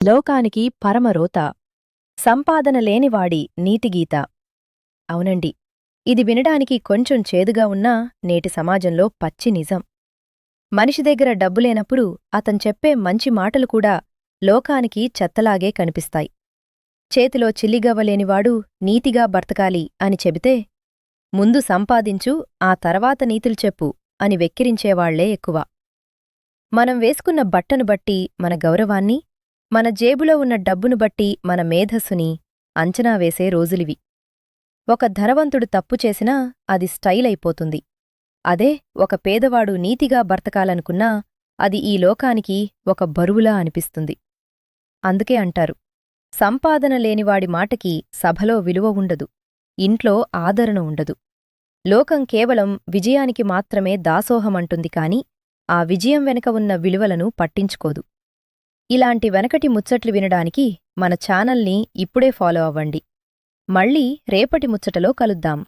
లోకానికి పరమరోత సంపాదన లేనివాడి నీతిగీత. అవునండి, ఇది వినడానికి కొంచెం చేదుగా ఉన్నా నేటి సమాజంలో పచ్చి నిజం. మనిషి దగ్గర డబ్బులేనప్పుడు చెప్పే మంచి మాటలు కూడా లోకానికి చెత్తలాగే కనిపిస్తాయి. చేతిలో చిల్లిగవ్వలేనివాడు నీతిగా బతకాలి అని చెబితే, ముందు సంపాదించు, ఆ తర్వాత నీతులు చెప్పు అని వెక్కిరించేవాళ్లే ఎక్కువ. మనం వేసుకున్న బట్టను బట్టి మన గౌరవాన్ని, మన జేబులో ఉన్న డబ్బును బట్టి మన మేధస్సుని అంచనా వేసే రోజులివి. ఒక ధనవంతుడు తప్పు చేసినా అది స్టైల్ అయిపోతుంది. అదే ఒక పేదవాడు నీతిగా బతకాలనుకున్నా అది ఈ లోకానికి ఒక బరువులా అనిపిస్తుంది. అందుకే అంటారు, సంపాదన లేనివాడి మాటకి సభలో విలువ ఉండదు, ఇంట్లో ఆదరణ ఉండదు. లోకం కేవలం విజయానికి మాత్రమే దాసోహమంటుంది కాని ఆ విజయం వెనుక ఉన్న విలువలను పట్టించుకోదు. ఇలాంటి వెనకటి ముచ్చట్లు వినడానికి మన ఛానల్ని ఇప్పుడే ఫాలో అవ్వండి. మళ్ళీ రేపటి ముచ్చటలో కలుద్దాం.